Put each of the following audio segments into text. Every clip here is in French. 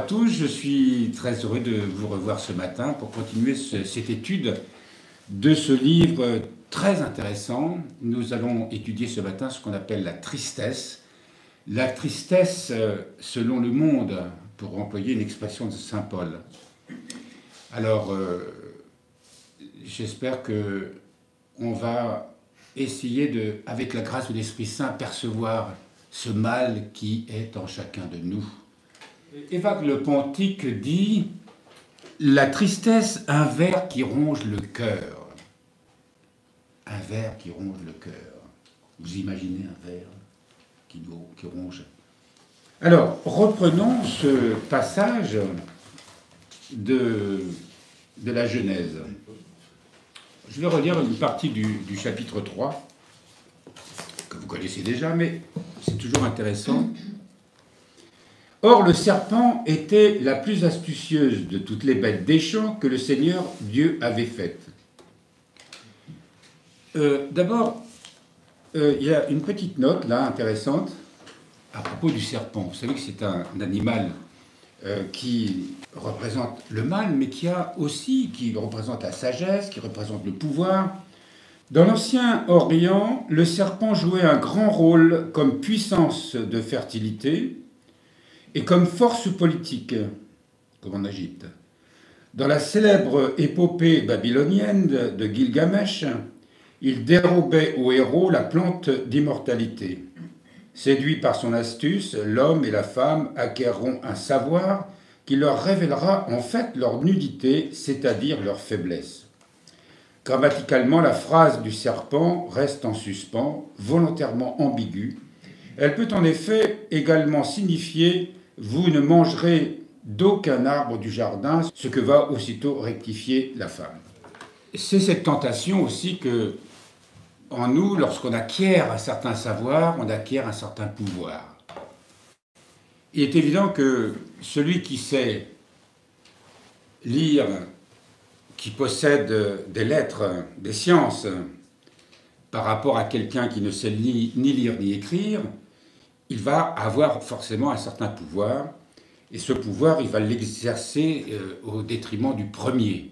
tous, je suis très heureux de vous revoir ce matin pour continuer cette étude de ce livre très intéressant. Nous allons étudier ce matin ce qu'on appelle la tristesse. La tristesse selon le monde, pour employer une expression de saint Paul. Alors, j'espère que on va essayer avec la grâce de l'Esprit Saint, percevoir ce mal qui est en chacun de nous. Évagre le Pontique dit « La tristesse, un ver qui ronge le cœur. » Un ver qui ronge le cœur. Vous imaginez un ver qui ronge. Alors, reprenons ce passage de la Genèse. Je vais relire une partie du chapitre 3, que vous connaissez déjà, mais c'est toujours intéressant. Or, le serpent était la plus astucieuse de toutes les bêtes des champs que le Seigneur Dieu avait faites. D'abord, il y a une petite note là intéressante à propos du serpent. Vous savez que c'est un animal qui représente le mal, mais qui représente la sagesse, qui représente le pouvoir. Dans l'Ancien Orient, le serpent jouait un grand rôle comme puissance de fertilité et comme force politique, comme en Égypte. Dans la célèbre épopée babylonienne de Gilgamesh, il dérobait aux héros la plante d'immortalité. Séduits par son astuce, l'homme et la femme acquerront un savoir qui leur révélera en fait leur nudité, c'est-à-dire leur faiblesse. Grammaticalement, la phrase du serpent reste en suspens, volontairement ambiguë. Elle peut en effet également signifier « vous ne mangerez d'aucun arbre du jardin », ce que va aussitôt rectifier la femme. C'est cette tentation aussi que, en nous, lorsqu'on acquiert un certain savoir, on acquiert un certain pouvoir. Il est évident que celui qui sait lire, qui possède des lettres, des sciences, par rapport à quelqu'un qui ne sait ni lire ni écrire, il va avoir forcément un certain pouvoir, et ce pouvoir, il va l'exercer au détriment du premier.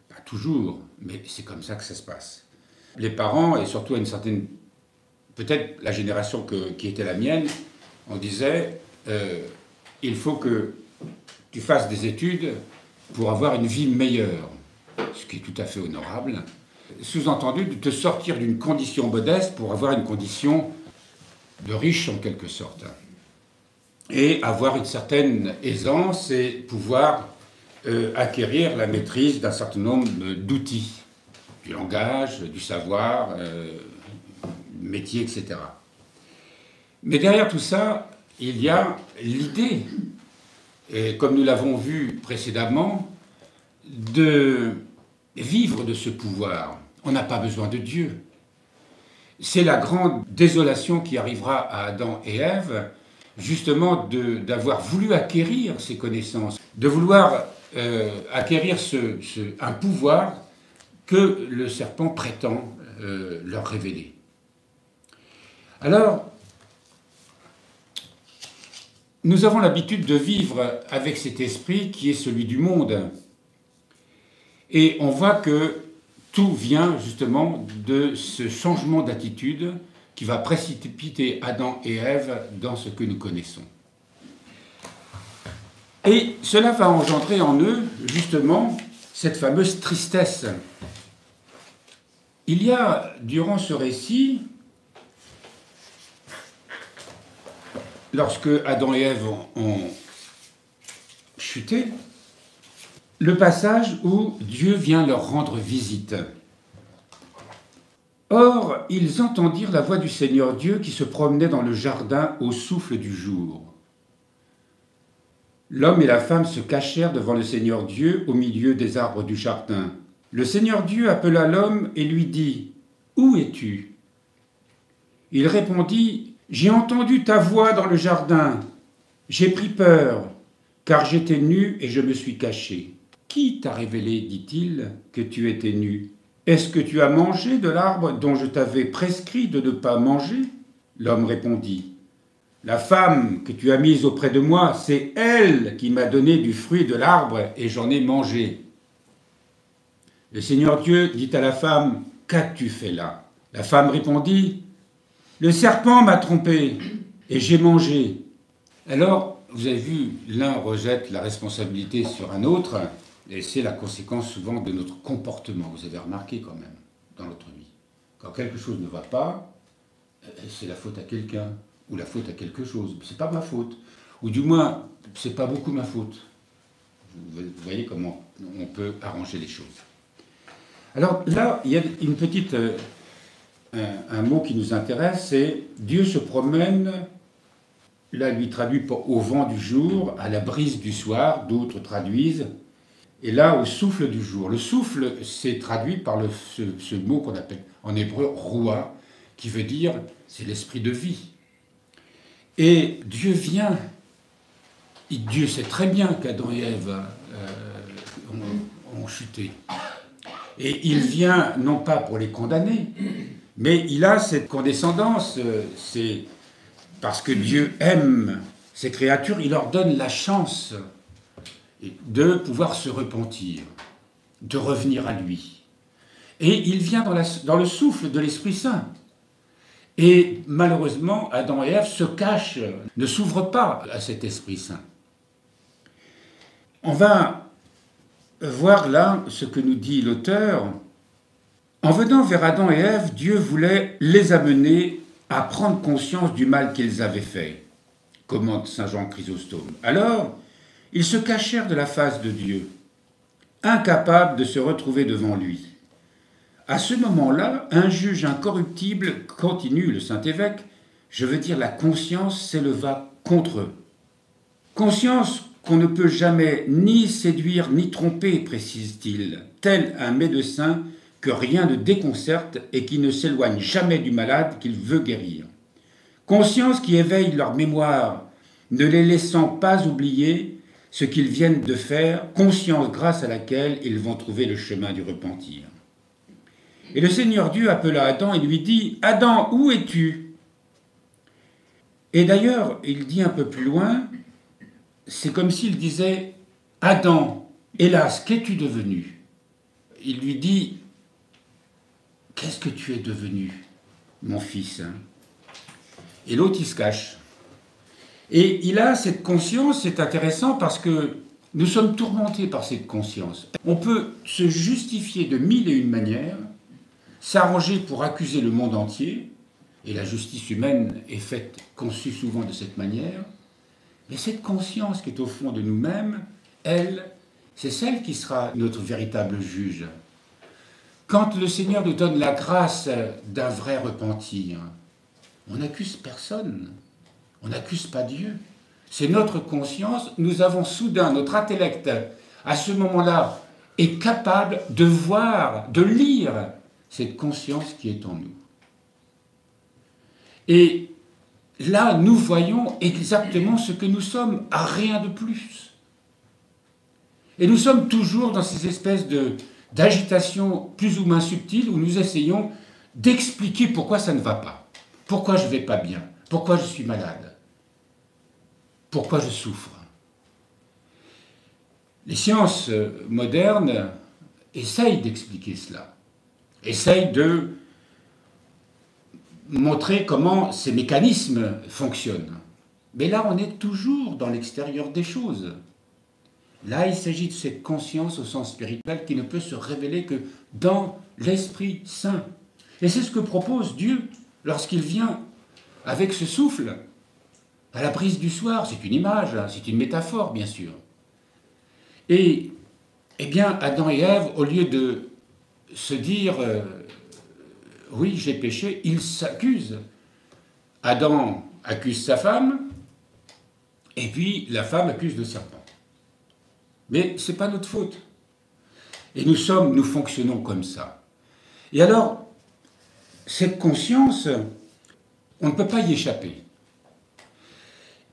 Pas toujours, mais c'est comme ça que ça se passe. Les parents, et surtout à une certaine, peut-être la génération qui était la mienne, on disait il faut que tu fasses des études pour avoir une vie meilleure, ce qui est tout à fait honorable. Sous-entendu, de te sortir d'une condition modeste pour avoir une condition de riche en quelque sorte, et avoir une certaine aisance et pouvoir acquérir la maîtrise d'un certain nombre d'outils, du langage, du savoir, métier, etc. Mais derrière tout ça, il y a l'idée, et comme nous l'avons vu précédemment, de vivre de ce pouvoir. On n'a pas besoin de Dieu. C'est la grande désolation qui arrivera à Adam et Ève, justement d'avoir voulu acquérir ces connaissances, de vouloir acquérir un pouvoir que le serpent prétend leur révéler. Alors, nous avons l'habitude de vivre avec cet esprit qui est celui du monde. Et on voit que tout vient justement de ce changement d'attitude qui va précipiter Adam et Ève dans ce que nous connaissons. Et cela va engendrer en eux, justement, cette fameuse tristesse. Il y a, durant ce récit, lorsque Adam et Ève ont chuté, le passage où Dieu vient leur rendre visite. Or, ils entendirent la voix du Seigneur Dieu qui se promenait dans le jardin au souffle du jour. L'homme et la femme se cachèrent devant le Seigneur Dieu au milieu des arbres du jardin. Le Seigneur Dieu appela l'homme et lui dit « Où es-tu » Il répondit « J'ai entendu ta voix dans le jardin. J'ai pris peur, car j'étais nu et je me suis caché. » « Qui t'a révélé, dit-il, que tu étais nu ? Est-ce que tu as mangé de l'arbre dont je t'avais prescrit de ne pas manger ?» L'homme répondit La femme que tu as mise auprès de moi, c'est elle qui m'a donné du fruit de l'arbre et j'en ai mangé. Le Seigneur Dieu dit à la femme, qu'as-tu fait là? La femme répondit, le serpent m'a trompé et j'ai mangé. Alors, vous avez vu, l'un rejette la responsabilité sur un autre, et c'est la conséquence souvent de notre comportement. Vous avez remarqué quand même, dans notre vie. Quand quelque chose ne va pas, c'est la faute à quelqu'un, ou la faute à quelque chose. C'est pas ma faute. Ou du moins, c'est pas beaucoup ma faute. Vous voyez comment on peut arranger les choses. Alors là, il y a une petite, un mot qui nous intéresse, c'est Dieu se promène, là lui traduit au vent du jour, à la brise du soir, d'autres traduisent, et là au souffle du jour. Le souffle, c'est traduit par ce mot qu'on appelle en hébreu roua, qui veut dire c'est l'esprit de vie. Et Dieu vient, Dieu sait très bien qu'Adam et Ève ont chuté. Et il vient, non pas pour les condamner, mais il a cette condescendance, c'est parce que Dieu aime ses créatures, il leur donne la chance de pouvoir se repentir, de revenir à lui. Et il vient dans le souffle de l'Esprit Saint. Et malheureusement, Adam et Ève se cachent, ne s'ouvrent pas à cet Esprit Saint. On va voir là ce que nous dit l'auteur. En venant vers Adam et Ève, Dieu voulait les amener à prendre conscience du mal qu'ils avaient fait, commente saint Jean Chrysostome. Alors, ils se cachèrent de la face de Dieu, incapables de se retrouver devant lui. À ce moment-là, un juge incorruptible, continue le Saint-Évêque, je veux dire la conscience, s'éleva contre eux. Conscience qu'on ne peut jamais ni séduire ni tromper, précise-t-il, tel un médecin que rien ne déconcerte et qui ne s'éloigne jamais du malade qu'il veut guérir. Conscience qui éveille leur mémoire, ne les laissant pas oublier ce qu'ils viennent de faire, conscience grâce à laquelle ils vont trouver le chemin du repentir. Et le Seigneur Dieu appela Adam et lui dit « Adam, où es-tu » Et d'ailleurs, il dit un peu plus loin, c'est comme s'il disait « Adam, hélas, qu'es-tu devenu » Il lui dit « Qu'est-ce que tu es devenu, mon fils ?» Et l'autre, il se cache. Et il a cette conscience, c'est intéressant parce que nous sommes tourmentés par cette conscience. On peut se justifier de mille et une manières, s'arranger pour accuser le monde entier, et la justice humaine est faite, conçue souvent de cette manière, mais cette conscience qui est au fond de nous-mêmes, elle, c'est celle qui sera notre véritable juge. Quand le Seigneur nous donne la grâce d'un vrai repentir, on n'accuse personne, on n'accuse pas Dieu. C'est notre conscience, nous avons soudain, notre intellect, à ce moment-là, est capable de voir, de lire cette conscience qui est en nous. Et là, nous voyons exactement ce que nous sommes, à rien de plus. Et nous sommes toujours dans ces espèces d'agitation plus ou moins subtile où nous essayons d'expliquer pourquoi ça ne va pas, pourquoi je ne vais pas bien, pourquoi je suis malade, pourquoi je souffre. Les sciences modernes essayent d'expliquer cela, essayent de montrer comment ces mécanismes fonctionnent. Mais là, on est toujours dans l'extérieur des choses. Là, il s'agit de cette conscience au sens spirituel qui ne peut se révéler que dans l'Esprit Saint. Et c'est ce que propose Dieu lorsqu'il vient avec ce souffle à la brise du soir. C'est une image, c'est une métaphore, bien sûr. Et, eh bien, Adam et Ève, au lieu de se dire oui, j'ai péché, ils s'accusent. Adam accuse sa femme, et puis la femme accuse le serpent. Mais ce n'est pas notre faute. Et nous fonctionnons comme ça. Et alors, cette conscience, on ne peut pas y échapper.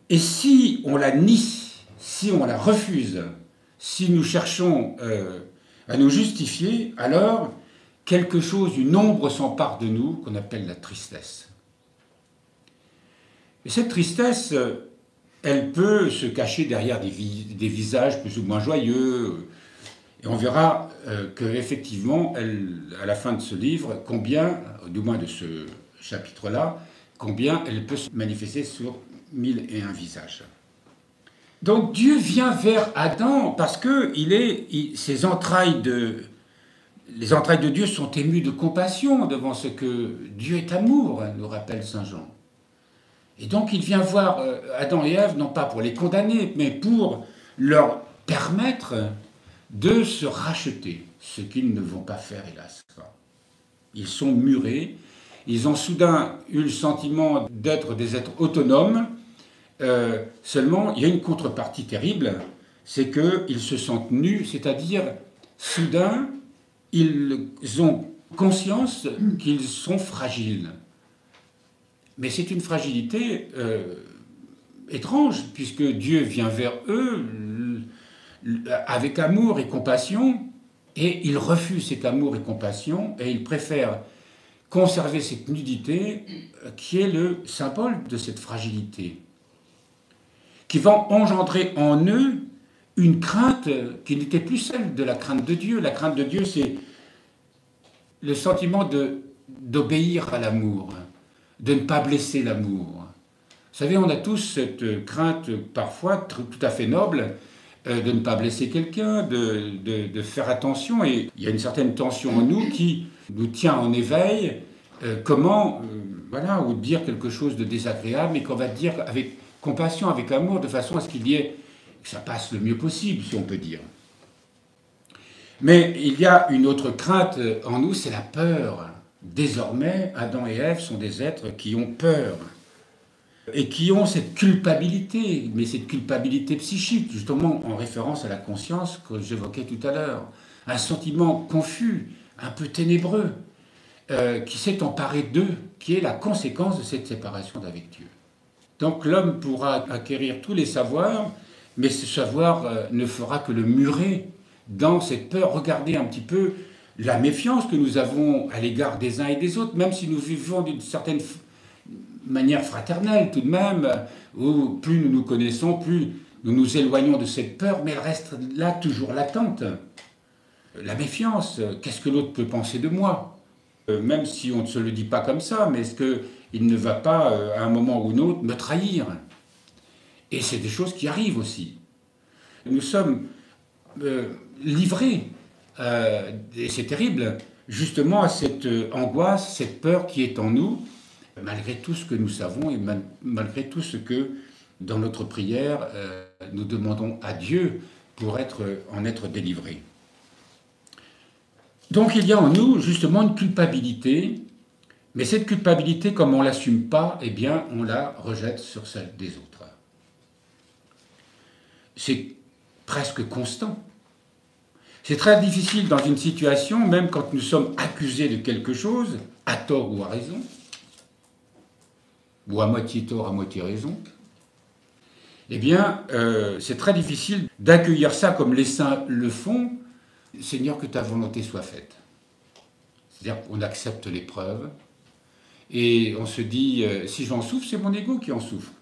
Et si on la nie, si on la refuse, si nous cherchons à nous justifier, alors quelque chose, une ombre s'empare de nous qu'on appelle la tristesse. Et cette tristesse, elle peut se cacher derrière des visages plus ou moins joyeux. Et on verra qu'effectivement, à la fin de ce livre, combien, du moins de ce chapitre-là, combien elle peut se manifester sur 1001 visages. Donc Dieu vient vers Adam parce que ses entrailles les entrailles de Dieu sont émues de compassion devant ce que Dieu est amour, nous rappelle Saint Jean. Et donc il vient voir Adam et Ève, non pas pour les condamner, mais pour leur permettre de se racheter, ce qu'ils ne vont pas faire, hélas. Ils sont murés, ils ont soudain eu le sentiment d'être des êtres autonomes, seulement il y a une contrepartie terrible, c'est qu'ils se sentent nus, c'est-à-dire soudain ils ont conscience qu'ils sont fragiles. Mais c'est une fragilité étrange, puisque Dieu vient vers eux avec amour et compassion, et ils refusent cet amour et compassion, et ils préfèrent conserver cette nudité qui est le symbole de cette fragilité, qui va engendrer en eux une crainte qui n'était plus celle de la crainte de Dieu. La crainte de Dieu, c'est le sentiment d'obéir à l'amour, de ne pas blesser l'amour. Vous savez, on a tous cette crainte parfois tout à fait noble de ne pas blesser quelqu'un, de faire attention, et il y a une certaine tension en nous qui nous tient en éveil, voilà, ou dire quelque chose de désagréable, mais qu'on va dire avec compassion, avec amour, de façon à ce que ça passe le mieux possible, si on peut dire. Mais il y a une autre crainte en nous, c'est la peur. Désormais, Adam et Ève sont des êtres qui ont peur et qui ont cette culpabilité, mais cette culpabilité psychique, justement en référence à la conscience que j'évoquais tout à l'heure. Un sentiment confus, un peu ténébreux, qui s'est emparé d'eux, qui est la conséquence de cette séparation d'avec Dieu. Donc l'homme pourra acquérir tous les savoirs, mais ce savoir ne fera que le murer dans cette peur. Regardez un petit peu la méfiance que nous avons à l'égard des uns et des autres, même si nous vivons d'une certaine manière fraternelle tout de même, où plus nous nous connaissons, plus nous nous éloignons de cette peur, mais elle reste là toujours latente. La méfiance, qu'est-ce que l'autre peut penser de moi? Même si on ne se le dit pas comme ça, mais est-ce qu'il ne va pas, à un moment ou un autre, me trahir? Et c'est des choses qui arrivent aussi. Nous sommes livrés, et c'est terrible, justement à cette angoisse, cette peur qui est en nous, malgré tout ce que nous savons et malgré tout ce que, dans notre prière, nous demandons à Dieu pour en être délivrés. Donc il y a en nous justement une culpabilité, mais cette culpabilité, comme on ne l'assume pas, eh bien on la rejette sur celle des autres. C'est presque constant. C'est très difficile dans une situation, même quand nous sommes accusés de quelque chose, à tort ou à raison, ou à moitié tort, à moitié raison, eh bien, c'est très difficile d'accueillir ça comme les saints le font. Seigneur, que ta volonté soit faite. C'est-à-dire qu'on accepte l'épreuve et on se dit, si j'en souffre, c'est mon ego qui en souffre.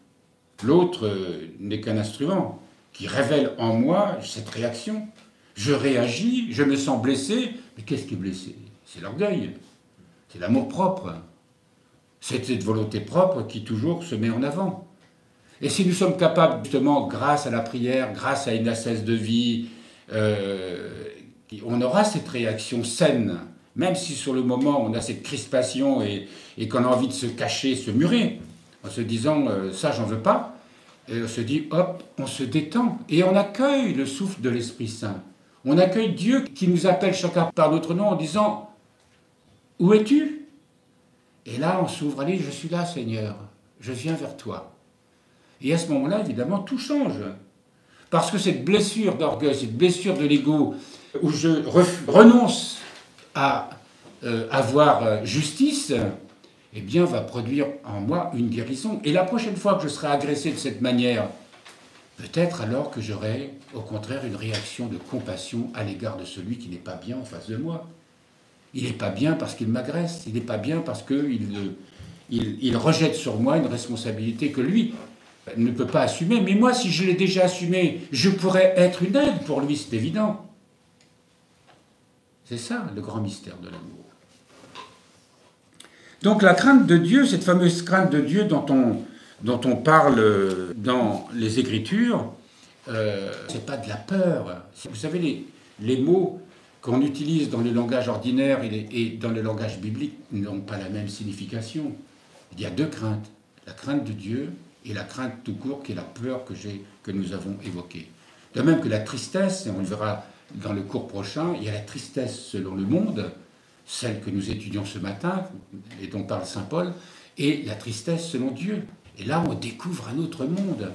L'autre n'est qu'un instrument qui révèle en moi cette réaction. Je réagis, je me sens blessé, mais qu'est-ce qui est blessé? C'est l'orgueil, c'est l'amour-propre. C'est cette volonté propre qui toujours se met en avant. Et si nous sommes capables, justement, grâce à la prière, grâce à une ascèse de vie, on aura cette réaction saine, même si sur le moment on a cette crispation et qu'on a envie de se cacher, se murer, en se disant ça j'en veux pas, et on se dit hop, on se détend et on accueille le souffle de l'Esprit Saint. On accueille Dieu qui nous appelle chacun par notre nom en disant où es-tu? Et là on s'ouvre, allez, je suis là Seigneur, je viens vers toi. Et à ce moment-là, évidemment, tout change. Parce que cette blessure d'orgueil, cette blessure de l'ego, où je renonce à avoir justice, eh bien, va produire en moi une guérison. Et la prochaine fois que je serai agressé de cette manière, peut-être alors que j'aurai, au contraire, une réaction de compassion à l'égard de celui qui n'est pas bien en face de moi. Il n'est pas bien parce qu'il m'agresse, il n'est pas bien parce qu'il il rejette sur moi une responsabilité que lui ne peut pas assumer. Mais moi, si je l'ai déjà assumé, je pourrais être une aide pour lui, c'est évident. C'est ça, le grand mystère de l'amour. Donc la crainte de Dieu, cette fameuse crainte de Dieu dont on parle dans les Écritures, c'est pas de la peur. Vous savez, les mots qu'on utilise dans le langage ordinaire et dans le langage biblique n'ont pas la même signification. Il y a deux craintes, la crainte de Dieu et la crainte tout court, qui est la peur que nous avons évoquée. De même que la tristesse, et on le verra dans le cours prochain, il y a la tristesse selon le monde, celle que nous étudions ce matin, et dont parle saint Paul, et la tristesse selon Dieu. Et là, on découvre un autre monde,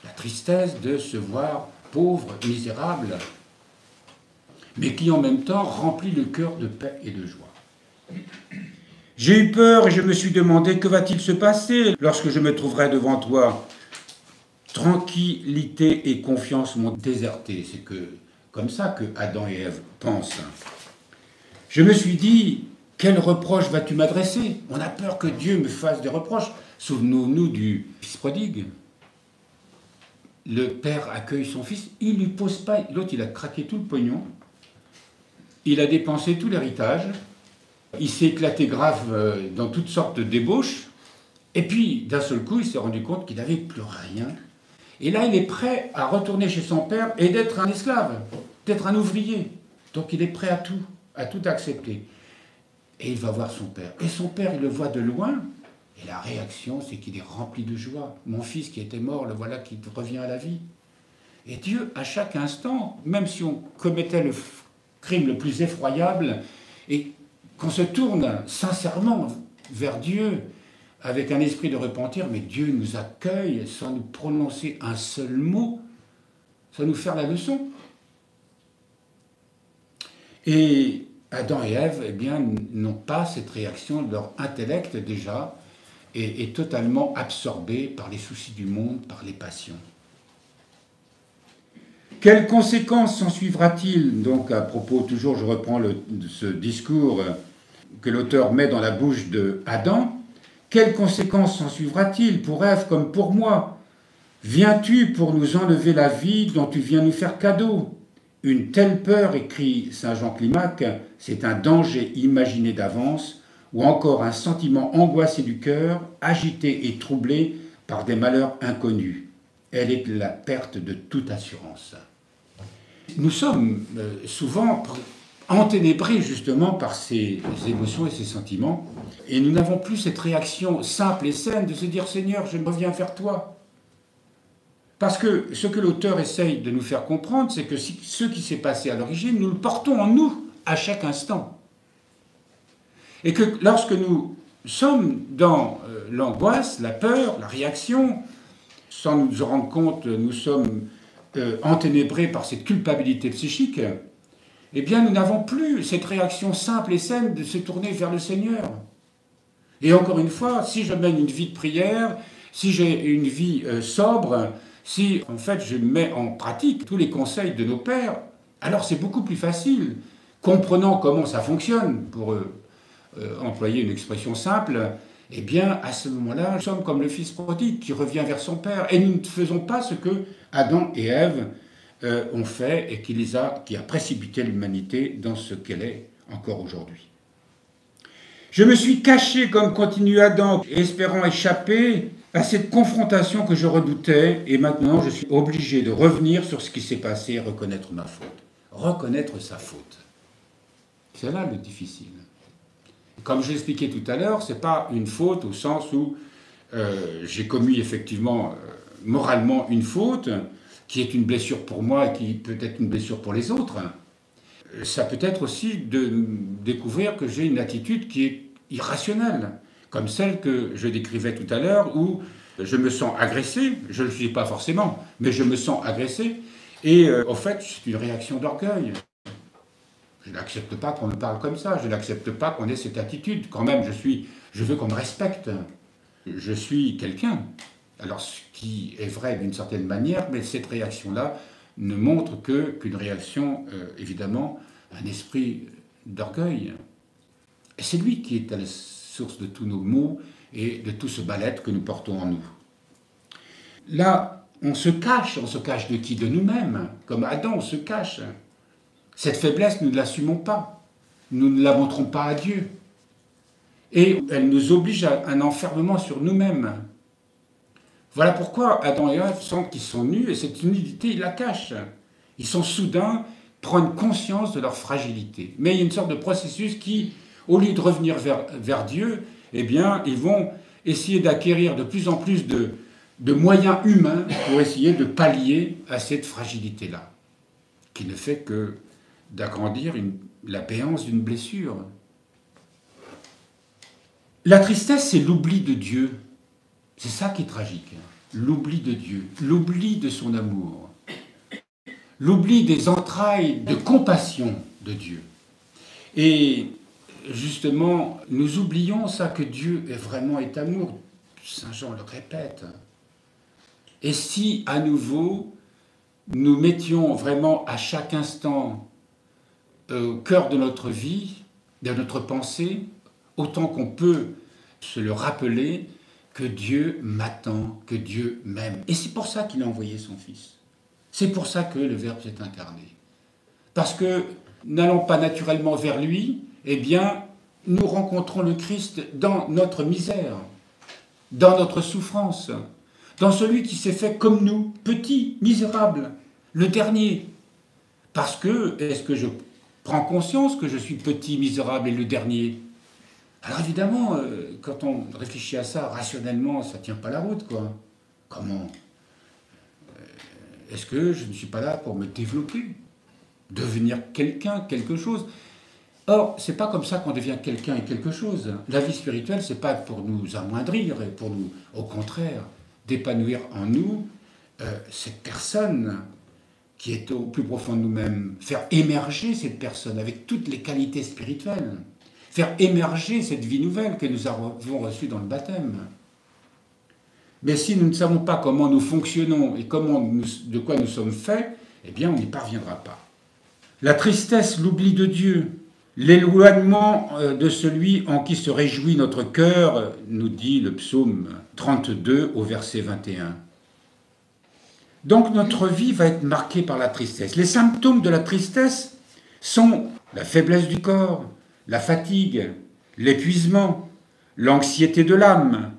la tristesse de se voir pauvre, misérable, mais qui en même temps remplit le cœur de paix et de joie. J'ai eu peur et je me suis demandé que va-t-il se passer lorsque je me trouverai devant toi. Tranquillité et confiance m'ont déserté. C'est comme ça que Adam et Ève pensent. Je me suis dit, quel reproche vas-tu m'adresser? On a peur que Dieu me fasse des reproches. Souvenons-nous du fils prodigue. Le père accueille son fils, il ne lui pose pas... L'autre, il a craqué tout le pognon, il a dépensé tout l'héritage, il s'est éclaté grave dans toutes sortes de débauches, et puis, d'un seul coup, il s'est rendu compte qu'il n'avait plus rien. Et là, il est prêt à retourner chez son père et d'être un esclave, d'être un ouvrier. Donc, il est prêt à tout accepter. Et il va voir son père. Et son père, il le voit de loin, et la réaction, c'est qu'il est rempli de joie. Mon fils qui était mort, le voilà qui revient à la vie. Et Dieu, à chaque instant, même si on commettait le crime le plus effroyable, et qu'on se tourne sincèrement vers Dieu, avec un esprit de repentir, mais Dieu nous accueille sans nous prononcer un seul mot, sans nous faire la leçon. Et Adam et Ève, eh bien, n'ont pas cette réaction, leur intellect déjà est totalement absorbé par les soucis du monde, par les passions. Quelles conséquences s'en suivra-t-il? Donc, à propos, toujours, je reprends ce discours que l'auteur met dans la bouche de Adam. Quelles conséquences s'en suivra-t-il pour Ève comme pour moi? Viens-tu pour nous enlever la vie dont tu viens nous faire cadeau? Une telle peur, écrit saint Jean Climac, c'est un danger imaginé d'avance, ou encore un sentiment angoissé du cœur, agité et troublé par des malheurs inconnus. Elle est la perte de toute assurance. Nous sommes souvent enténébrés justement par ces émotions et ces sentiments, et nous n'avons plus cette réaction simple et saine de se dire « Seigneur, je reviens vers toi ». Parce que ce que l'auteur essaye de nous faire comprendre, c'est que ce qui s'est passé à l'origine, nous le portons en nous à chaque instant. Et que lorsque nous sommes dans l'angoisse, la peur, la réaction, sans nous en rendre compte, nous sommes enténébrés par cette culpabilité psychique, eh bien nous n'avons plus cette réaction simple et saine de se tourner vers le Seigneur. Et encore une fois, si je mène une vie de prière, si j'ai une vie sobre, si en fait je mets en pratique tous les conseils de nos pères, alors c'est beaucoup plus facile, comprenant comment ça fonctionne, pour employer une expression simple, eh bien à ce moment-là, nous sommes comme le fils prodigue qui revient vers son père, et nous ne faisons pas ce que Adam et Ève ont fait et qui a précipité l'humanité dans ce qu'elle est encore aujourd'hui. Je me suis caché, comme continue Adam, espérant échapper à cette confrontation que je redoutais, et maintenant je suis obligé de revenir sur ce qui s'est passé et reconnaître ma faute. Reconnaître sa faute. C'est là le difficile. Comme je l'expliquais tout à l'heure, ce n'est pas une faute au sens où j'ai commis effectivement moralement une faute, qui est une blessure pour moi et qui peut être une blessure pour les autres. Ça peut être aussi de découvrir que j'ai une attitude qui est irrationnelle, comme celle que je décrivais tout à l'heure, où je me sens agressé, je ne le suis pas forcément, mais je me sens agressé, et en fait, c'est une réaction d'orgueil. Je n'accepte pas qu'on me parle comme ça, je n'accepte pas qu'on ait cette attitude. Quand même, je veux qu'on me respecte. Je suis quelqu'un. Alors, ce qui est vrai d'une certaine manière, mais cette réaction-là ne montre qu'une réaction, évidemment, un esprit d'orgueil. Et c'est lui qui est à la source de tous nos maux et de tout ce mal-être que nous portons en nous. Là, on se cache de qui? De nous-mêmes, comme Adam, on se cache. Cette faiblesse, nous ne l'assumons pas, nous ne la montrons pas à Dieu. Et elle nous oblige à un enfermement sur nous-mêmes. Voilà pourquoi Adam et Ève sentent qu'ils sont nus, et cette nudité, ils la cachent. Ils sont soudain, prennent conscience de leur fragilité. Mais il y a une sorte de processus qui, au lieu de revenir vers Dieu, eh bien, ils vont essayer d'acquérir de plus en plus de moyens humains pour essayer de pallier à cette fragilité-là, qui ne fait que d'agrandir la béance d'une blessure. La tristesse, c'est l'oubli de Dieu. C'est ça qui est tragique. L'oubli de Dieu, l'oubli de son amour, l'oubli des entrailles de compassion de Dieu. Et justement, nous oublions ça, que Dieu est amour. Saint Jean le répète. Et si, à nouveau, nous mettions vraiment à chaque instant au cœur de notre vie, de notre pensée, autant qu'on peut se le rappeler, que Dieu m'attend, que Dieu m'aime. Et c'est pour ça qu'il a envoyé son Fils. C'est pour ça que le Verbe s'est incarné. Parce que, n'allant pas naturellement vers lui, eh bien, nous rencontrons le Christ dans notre misère, dans notre souffrance, dans celui qui s'est fait comme nous, petit, misérable, le dernier. Parce que, est-ce que je prends conscience que je suis petit, misérable et le dernier? Alors évidemment, quand on réfléchit à ça rationnellement, ça ne tient pas la route, quoi. Comment? Est-ce que je ne suis pas là pour me développer, devenir quelqu'un, quelque chose? Or, c'est pas comme ça qu'on devient quelqu'un et quelque chose. La vie spirituelle, c'est pas pour nous amoindrir, et pour nous, au contraire, d'épanouir en nous cette personne qui est au plus profond de nous-mêmes, faire émerger cette personne avec toutes les qualités spirituelles, faire émerger cette vie nouvelle que nous avons reçue dans le baptême. Mais si nous ne savons pas comment nous fonctionnons et de quoi nous sommes faits, eh bien on n'y parviendra pas. La tristesse, l'oubli de Dieu, l'éloignement de celui en qui se réjouit notre cœur, nous dit le psaume 32 au verset 21. Donc notre vie va être marquée par la tristesse. Les symptômes de la tristesse sont la faiblesse du corps, la fatigue, l'épuisement, l'anxiété de l'âme,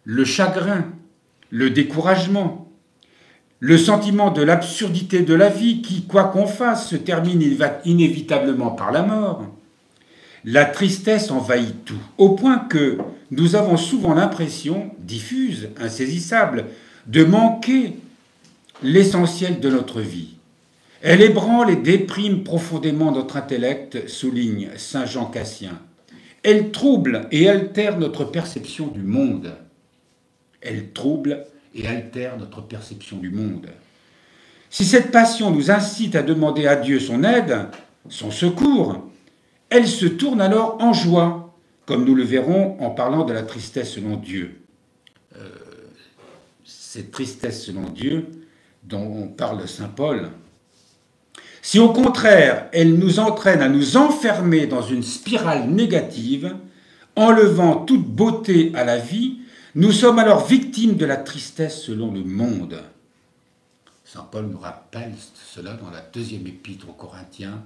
le chagrin, le découragement, le sentiment de l'absurdité de la vie qui, quoi qu'on fasse, se termine inévitablement par la mort. La tristesse envahit tout, au point que nous avons souvent l'impression, diffuse, insaisissable, de manquer l'essentiel de notre vie. Elle ébranle et déprime profondément notre intellect, souligne saint Jean Cassien. Elle trouble et altère notre perception du monde. Elle trouble et altère notre perception du monde. Si cette passion nous incite à demander à Dieu son aide, son secours, elle se tourne alors en joie, comme nous le verrons en parlant de la tristesse selon Dieu. Cette tristesse selon Dieu dont parle saint Paul, si au contraire elle nous entraîne à nous enfermer dans une spirale négative, enlevant toute beauté à la vie, nous sommes alors victimes de la tristesse selon le monde. Saint Paul nous rappelle cela dans la deuxième épître aux Corinthiens,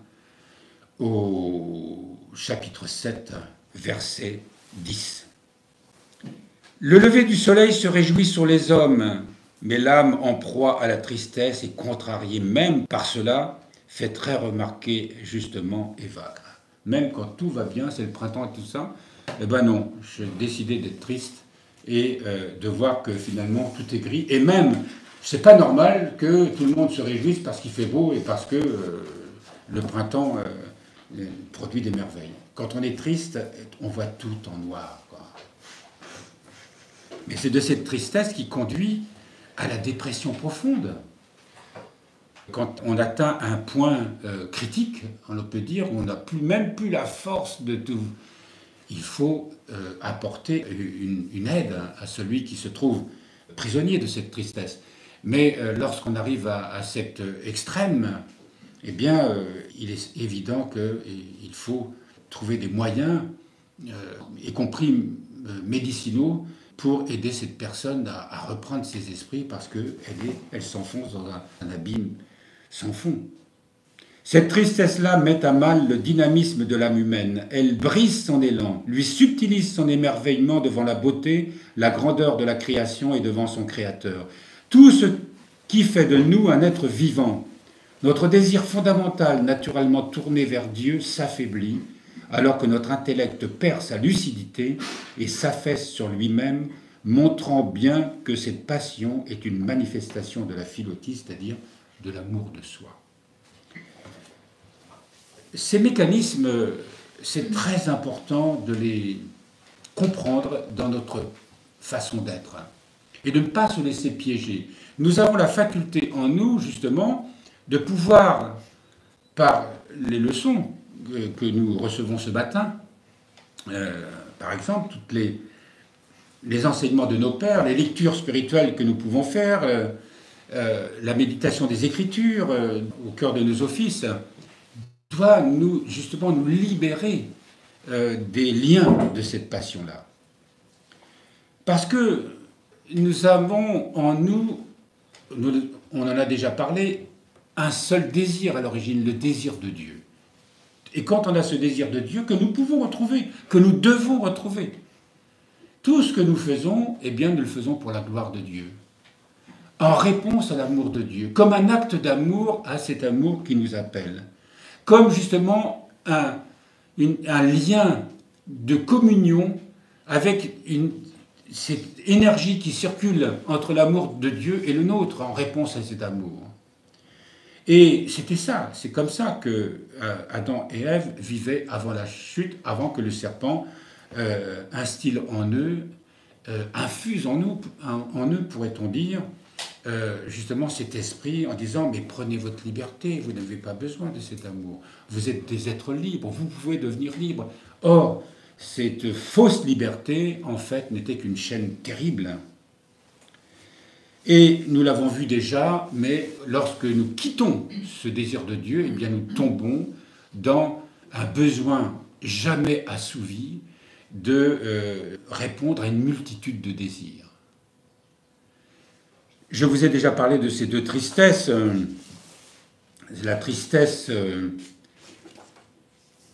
au chapitre 7, verset 10. Le lever du soleil se réjouit sur les hommes, mais l'âme en proie à la tristesse et contrariée même par cela, fait très remarquer justement Évagre. Même quand tout va bien, c'est le printemps et tout ça, eh ben non, j'ai décidé d'être triste et de voir que finalement tout est gris. Et même, c'est pas normal que tout le monde se réjouisse parce qu'il fait beau et parce que le printemps produit des merveilles. Quand on est triste, on voit tout en noir, quoi. Mais c'est de cette tristesse qui conduit à la dépression profonde. Quand on atteint un point critique, on peut dire, on n'a même plus la force de tout. Il faut apporter une aide à celui qui se trouve prisonnier de cette tristesse. Mais lorsqu'on arrive à cet extrême, eh bien, il est évident qu'il faut trouver des moyens, y compris médicinaux pour aider cette personne à reprendre ses esprits parce qu'elle s'enfonce dans un abîme sans fond. Cette tristesse-là met à mal le dynamisme de l'âme humaine. Elle brise son élan, lui subtilise son émerveillement devant la beauté, la grandeur de la création et devant son Créateur. Tout ce qui fait de nous un être vivant. Notre désir fondamental, naturellement tourné vers Dieu, s'affaiblit, alors que notre intellect perd sa lucidité et s'affaisse sur lui-même, montrant bien que cette passion est une manifestation de la philotie, c'est-à-dire de l'amour de soi. Ces mécanismes, c'est très important de les comprendre dans notre façon d'être et de ne pas se laisser piéger. Nous avons la faculté en nous, justement, de pouvoir, par les leçons que nous recevons ce matin, par exemple, tous les enseignements de nos pères, les lectures spirituelles que nous pouvons faire, la méditation des Écritures au cœur de nos offices, doit justement nous libérer des liens de cette passion-là. Parce que nous avons en nous, on en a déjà parlé, un seul désir à l'origine, le désir de Dieu. Et quand on a ce désir de Dieu, que nous pouvons retrouver, que nous devons retrouver, tout ce que nous faisons, eh bien, nous le faisons pour la gloire de Dieu, en réponse à l'amour de Dieu, comme un acte d'amour à cet amour qui nous appelle, comme justement un lien de communion avec cette énergie qui circule entre l'amour de Dieu et le nôtre en réponse à cet amour. Et c'était ça, c'est comme ça que Adam et Ève vivaient avant la chute, avant que le serpent instille en eux, infuse en eux, pourrait-on dire, justement cet esprit en disant « mais prenez votre liberté, vous n'avez pas besoin de cet amour, vous êtes des êtres libres, vous pouvez devenir libres ». Or, cette fausse liberté, en fait, n'était qu'une chaîne terrible. Et nous l'avons vu déjà, mais lorsque nous quittons ce désir de Dieu, eh bien nous tombons dans un besoin jamais assouvi de répondre à une multitude de désirs. Je vous ai déjà parlé de ces deux tristesses. La tristesse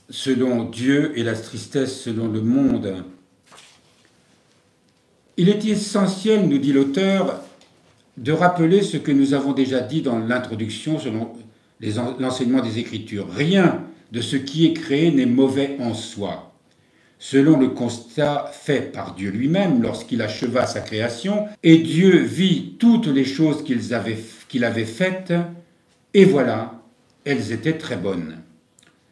selon Dieu et la tristesse selon le monde. Il est essentiel, nous dit l'auteur, de rappeler ce que nous avons déjà dit dans l'introduction selon l'enseignement des Écritures. Rien de ce qui est créé n'est mauvais en soi. Selon le constat fait par Dieu lui-même lorsqu'il acheva sa création, et Dieu vit toutes les choses qu'il avait faites, et voilà, elles étaient très bonnes.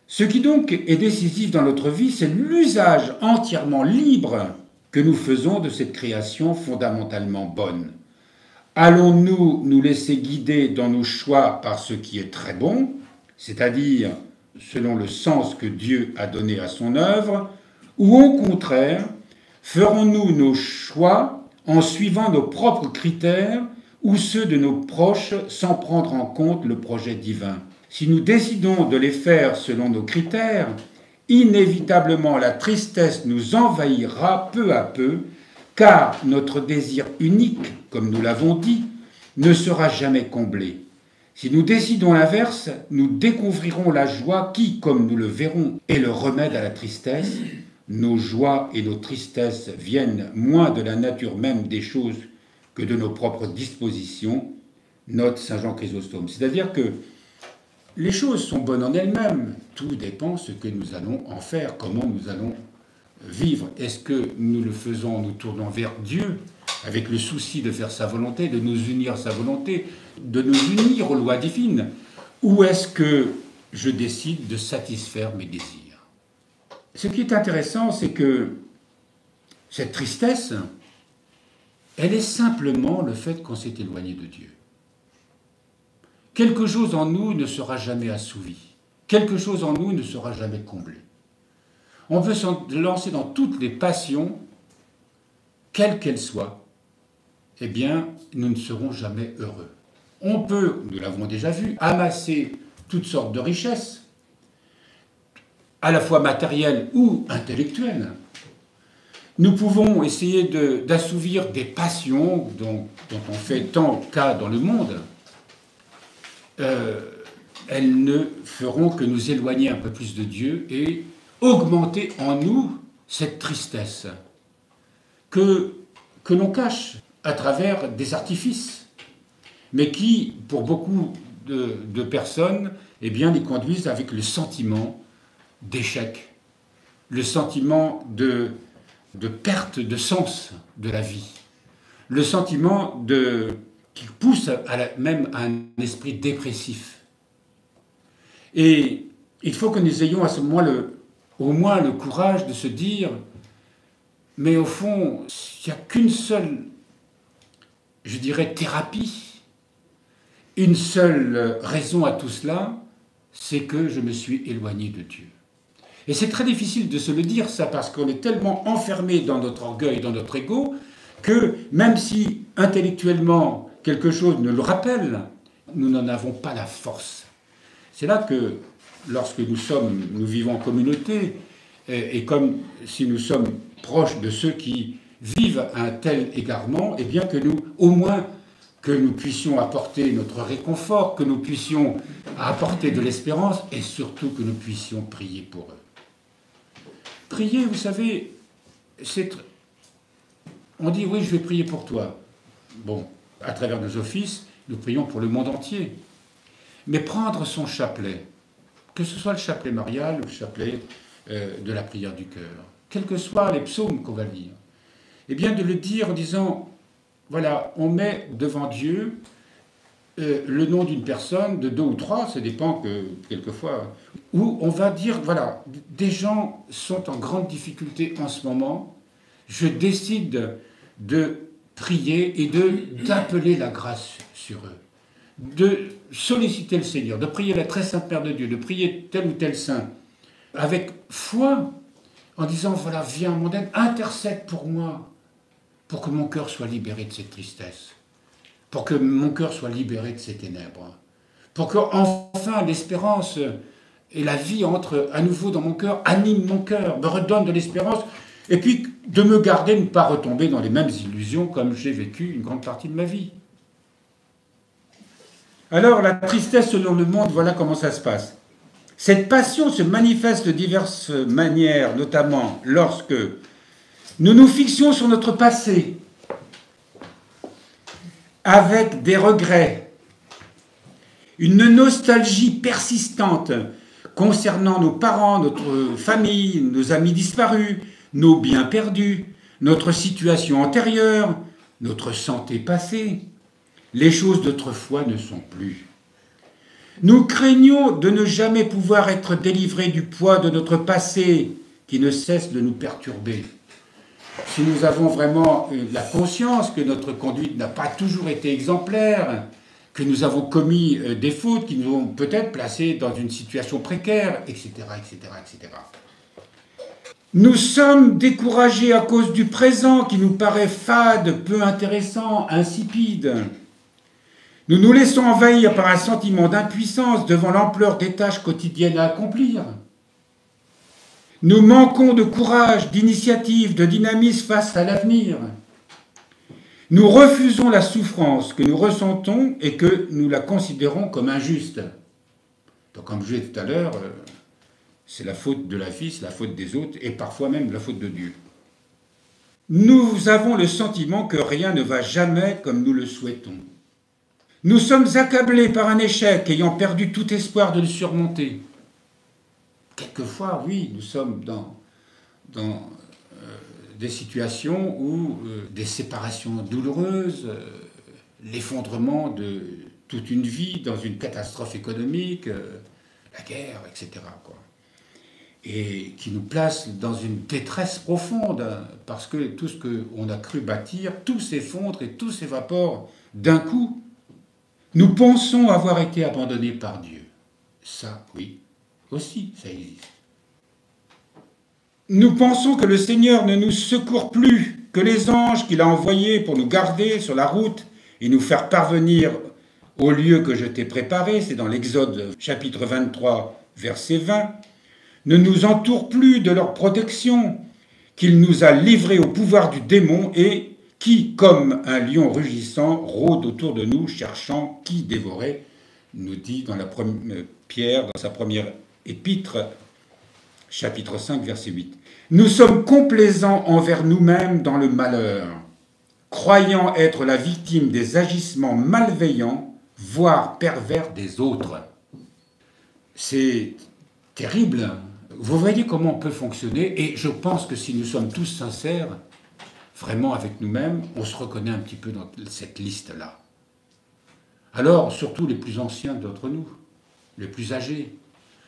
Ce qui donc est décisif dans notre vie, c'est l'usage entièrement libre que nous faisons de cette création fondamentalement bonne. Allons-nous nous laisser guider dans nos choix par ce qui est très bon, c'est-à-dire selon le sens que Dieu a donné à son œuvre, ou au contraire, ferons-nous nos choix en suivant nos propres critères ou ceux de nos proches sans prendre en compte le projet divin? Si nous décidons de les faire selon nos critères, inévitablement la tristesse nous envahira peu à peu, car notre désir unique, comme nous l'avons dit, ne sera jamais comblé. Si nous décidons l'inverse, nous découvrirons la joie qui, comme nous le verrons, est le remède à la tristesse. Nos joies et nos tristesses viennent moins de la nature même des choses que de nos propres dispositions, note saint Jean Chrysostome. C'est-à-dire que les choses sont bonnes en elles-mêmes, tout dépend ce que nous allons en faire, comment nous allons vivre. Est-ce que nous le faisons en nous tournant vers Dieu, avec le souci de faire sa volonté, de nous unir à sa volonté, de nous unir aux lois divines, ou est-ce que je décide de satisfaire mes désirs? Ce qui est intéressant, c'est que cette tristesse, elle est simplement le fait qu'on s'est éloigné de Dieu. Quelque chose en nous ne sera jamais assouvi. Quelque chose en nous ne sera jamais comblé. On peut se lancer dans toutes les passions, quelles qu'elles soient, eh bien, nous ne serons jamais heureux. On peut, nous l'avons déjà vu, amasser toutes sortes de richesses, à la fois matérielles ou intellectuelles. Nous pouvons essayer d'assouvir des passions dont on fait tant cas dans le monde. Elles ne feront que nous éloigner un peu plus de Dieu et augmenter en nous cette tristesse que l'on cache à travers des artifices, mais qui, pour beaucoup de personnes, eh bien, les conduisent avec le sentiment d'échec, le sentiment de perte de sens de la vie, le sentiment qui pousse même à un esprit dépressif. Et il faut que nous ayons à ce moment au moins le courage de se dire, mais au fond, il n'y a qu'une seule, je dirais, thérapie, une seule raison à tout cela, c'est que je me suis éloigné de Dieu. Et c'est très difficile de se le dire, ça, parce qu'on est tellement enfermé dans notre orgueil, dans notre ego, que même si intellectuellement quelque chose nous le rappelle, nous n'en avons pas la force. C'est là que, lorsque nous vivons en communauté, et comme si nous sommes proches de ceux qui vivent un tel égarement, et bien que au moins, que nous puissions apporter notre réconfort, que nous puissions apporter de l'espérance, et surtout que nous puissions prier pour eux. Prier, vous savez, on dit, oui, je vais prier pour toi. Bon, à travers nos offices, nous prions pour le monde entier. Mais prendre son chapelet, que ce soit le chapelet marial ou le chapelet de la prière du cœur, quels que soient les psaumes qu'on va lire, eh bien de le dire en disant, voilà, on met devant Dieu le nom d'une personne, de 2 ou 3, ça dépend que quelquefois, où on va dire, voilà, des gens sont en grande difficulté en ce moment, je décide de prier et d'appeler la grâce sur eux, de solliciter le Seigneur, de prier la très sainte Mère de Dieu, de prier tel ou tel saint, avec foi, en disant, voilà, viens mon aide, intercède pour moi, pour que mon cœur soit libéré de cette tristesse, pour que mon cœur soit libéré de ces ténèbres, pour que enfin l'espérance et la vie entre à nouveau dans mon cœur, anime mon cœur, me redonne de l'espérance, et puis de me garder, ne pas retomber dans les mêmes illusions comme j'ai vécu une grande partie de ma vie. Alors, la tristesse selon le monde, voilà comment ça se passe. Cette passion se manifeste de diverses manières, notamment lorsque nous nous fixons sur notre passé, avec des regrets, une nostalgie persistante concernant nos parents, notre famille, nos amis disparus, nos biens perdus, notre situation antérieure, notre santé passée. Les choses d'autrefois ne sont plus. Nous craignons de ne jamais pouvoir être délivrés du poids de notre passé qui ne cesse de nous perturber. Si nous avons vraiment la conscience que notre conduite n'a pas toujours été exemplaire, que nous avons commis des fautes qui nous ont peut-être placés dans une situation précaire, etc., etc., etc. Nous sommes découragés à cause du présent qui nous paraît fade, peu intéressant, insipide. Nous nous laissons envahir par un sentiment d'impuissance devant l'ampleur des tâches quotidiennes à accomplir. Nous manquons de courage, d'initiative, de dynamisme face à l'avenir. Nous refusons la souffrance que nous ressentons et que nous la considérons comme injuste. Donc, comme je disais tout à l'heure, c'est la faute de la vie, c'est la faute des autres et parfois même la faute de Dieu. Nous avons le sentiment que rien ne va jamais comme nous le souhaitons. Nous sommes accablés par un échec ayant perdu tout espoir de le surmonter. Quelquefois, oui, nous sommes dans des situations où des séparations douloureuses, l'effondrement de toute une vie dans une catastrophe économique, la guerre, etc., quoi. Et qui nous place dans une détresse profonde, parce que tout ce qu'on a cru bâtir, tout s'effondre et tout s'évapore d'un coup. Nous pensons avoir été abandonnés par Dieu. Ça, oui, aussi, ça existe. Nous pensons que le Seigneur ne nous secourt plus, que les anges qu'il a envoyés pour nous garder sur la route et nous faire parvenir au lieu que je t'ai préparé, c'est dans l'Exode chapitre 23, verset 20, ne nous entourent plus de leur protection, qu'il nous a livrés au pouvoir du démon et qui, comme un lion rugissant, rôde autour de nous, cherchant qui dévorer, nous dit dans la première Pierre, dans sa première épître, chapitre 5, verset 8. Nous sommes complaisants envers nous-mêmes dans le malheur, croyant être la victime des agissements malveillants, voire pervers des autres. C'est terrible. Vous voyez comment on peut fonctionner, et je pense que si nous sommes tous sincères, vraiment avec nous-mêmes, on se reconnaît un petit peu dans cette liste-là. Alors, surtout les plus anciens d'entre nous, les plus âgés,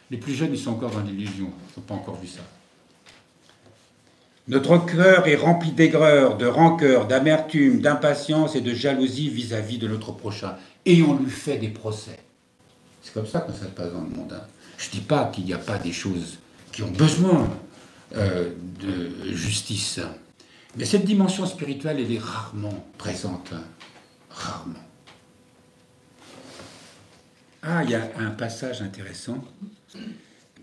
les plus jeunes, ils sont encore dans l'illusion, ils n'ont pas encore vu ça. Notre cœur est rempli d'aigreur, de rancœur, d'amertume, d'impatience et de jalousie vis-à-vis de notre prochain. Et on lui fait des procès. C'est comme ça que ça se passe dans le monde. Je ne dis pas qu'il n'y a pas des choses qui ont besoin de justice. Mais cette dimension spirituelle, elle est rarement présente. Rarement. Ah, il y a un passage intéressant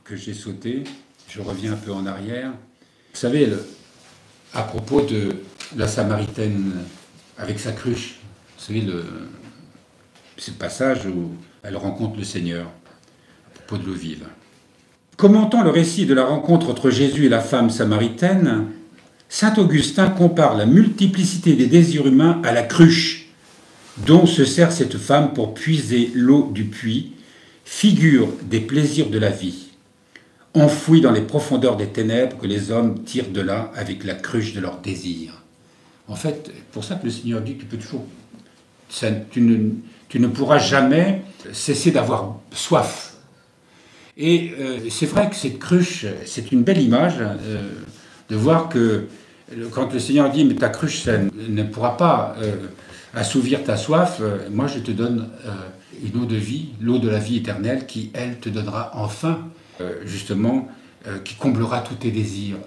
que j'ai sauté. Je reviens un peu en arrière. Vous savez, à propos de la Samaritaine avec sa cruche, vous savez, c'est le passage où elle rencontre le Seigneur, à propos de l'eau vive. Commentant le récit de la rencontre entre Jésus et la femme samaritaine, saint Augustin compare la multiplicité des désirs humains à la cruche dont se sert cette femme pour puiser l'eau du puits, figure des plaisirs de la vie, enfouis dans les profondeurs des ténèbres que les hommes tirent de là avec la cruche de leurs désirs. En fait, pour ça que le Seigneur dit que tu peux toujours... Tu ne pourras jamais cesser d'avoir soif. Et c'est vrai que cette cruche, c'est une belle image de voir que quand le Seigneur dit « mais ta cruche, ça ne pourra pas assouvir ta soif, moi je te donne une eau de vie, l'eau de la vie éternelle qui, elle, te donnera enfin, justement, qui comblera tous tes désirs,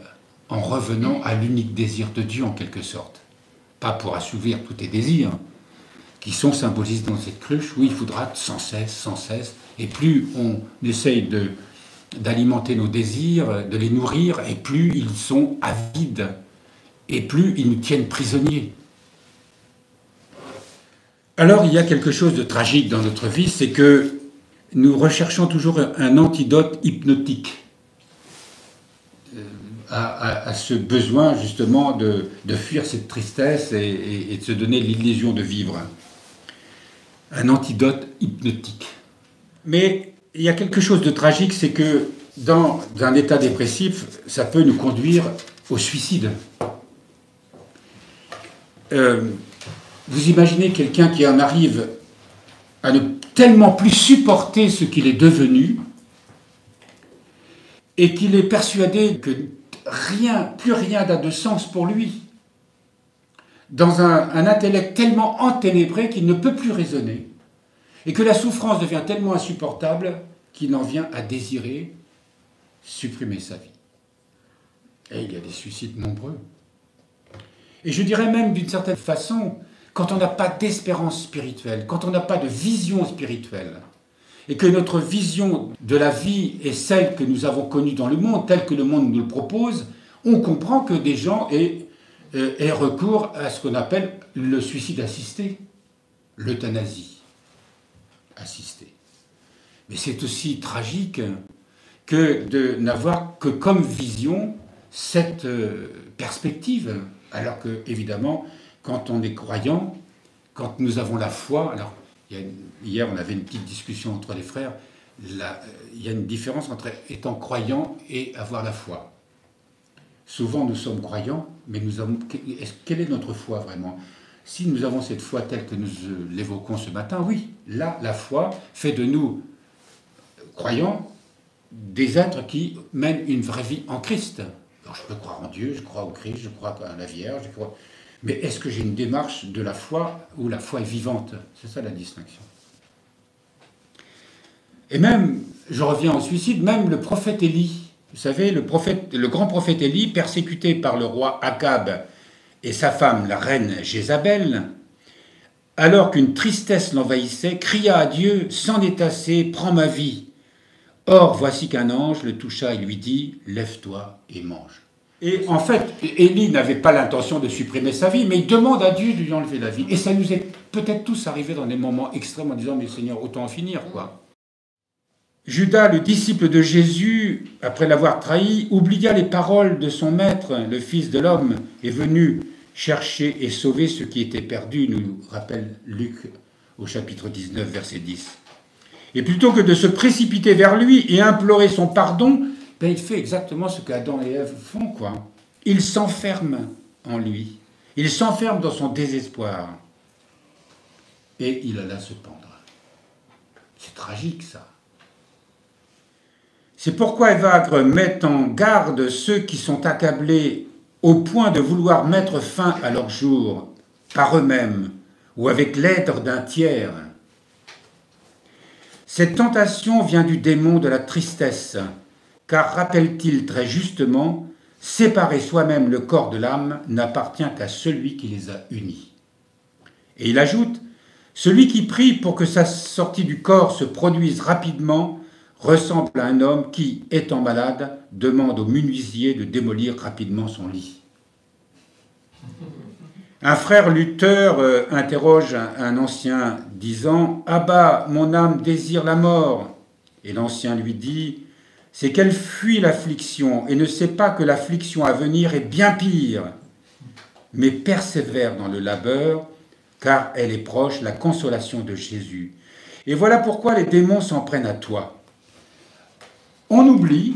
en revenant à l'unique désir de Dieu en quelque sorte. Pas pour assouvir tous tes désirs, qui sont symbolisés dans cette cruche, où il faudra sans cesse, et plus on essaye d'alimenter nos désirs, de les nourrir, et plus ils sont avides, et plus ils nous tiennent prisonniers. Alors il y a quelque chose de tragique dans notre vie, c'est que nous recherchons toujours un antidote hypnotique à ce besoin justement de fuir cette tristesse et de se donner l'illusion de vivre. Un antidote hypnotique. Mais il y a quelque chose de tragique, c'est que dans un état dépressif, ça peut nous conduire au suicide. Vous imaginez quelqu'un qui en arrive à ne tellement plus supporter ce qu'il est devenu et qu'il est persuadé que plus rien n'a de sens pour lui, dans un intellect tellement enténébré qu'il ne peut plus raisonner, et que la souffrance devient tellement insupportable qu'il en vient à désirer supprimer sa vie. Et il y a des suicides nombreux. Et je dirais même d'une certaine façon, quand on n'a pas d'espérance spirituelle, quand on n'a pas de vision spirituelle, et que notre vision de la vie est celle que nous avons connue dans le monde, telle que le monde nous le propose, on comprend que des gens aient recours à ce qu'on appelle le suicide assisté, l'euthanasie assistée. Mais c'est aussi tragique que de n'avoir que comme vision cette perspective, alors que, évidemment, quand on est croyant, quand nous avons la foi, alors hier on avait une petite discussion entre les frères, il y a une différence entre étant croyant et avoir la foi. Souvent nous sommes croyants, mais quelle est notre foi vraiment? Si nous avons cette foi telle que nous l'évoquons ce matin, oui, là la foi fait de nous croyants des êtres qui mènent une vraie vie en Christ. Alors, je peux croire en Dieu, je crois au Christ, je crois à la Vierge, mais est-ce que j'ai une démarche de la foi où la foi est vivante? C'est ça la distinction. Et même, je reviens au suicide, même le prophète Élie, vous savez, le grand prophète Élie, persécuté par le roi Akab et sa femme, la reine Jézabel, alors qu'une tristesse l'envahissait, cria à Dieu, « C'en est assez, prends ma vie !» Or, voici qu'un ange le toucha et lui dit « Lève-toi et mange. » Et en fait, Élie n'avait pas l'intention de supprimer sa vie, mais il demande à Dieu de lui enlever la vie. Et ça nous est peut-être tous arrivé dans des moments extrêmes en disant, mais Seigneur, autant en finir, quoi. Judas, le disciple de Jésus, après l'avoir trahi, oublia les paroles de son maître, le Fils de l'homme, est venu chercher et sauver ce qui était perdu, nous rappelle Luc au chapitre 19, verset 10. Et plutôt que de se précipiter vers lui et implorer son pardon, ben il fait exactement ce qu'Adam et Ève font, quoi. Il s'enferme en lui. Il s'enferme dans son désespoir. Et il alla se pendre. C'est tragique, ça. C'est pourquoi Evagre met en garde ceux qui sont accablés au point de vouloir mettre fin à leur jour, par eux-mêmes, ou avec l'aide d'un tiers. Cette tentation vient du démon de la tristesse, car rappelle-t-il très justement, séparer soi-même le corps de l'âme n'appartient qu'à celui qui les a unis. Et il ajoute, celui qui prie pour que sa sortie du corps se produise rapidement ressemble à un homme qui, étant malade, demande au menuisier de démolir rapidement son lit. Un frère lutteur interroge un ancien disant « Abba, mon âme désire la mort ». Et l'ancien lui dit « C'est qu'elle fuit l'affliction et ne sait pas que l'affliction à venir est bien pire, mais persévère dans le labeur, car elle est proche la consolation de Jésus. Et voilà pourquoi les démons s'en prennent à toi. » On oublie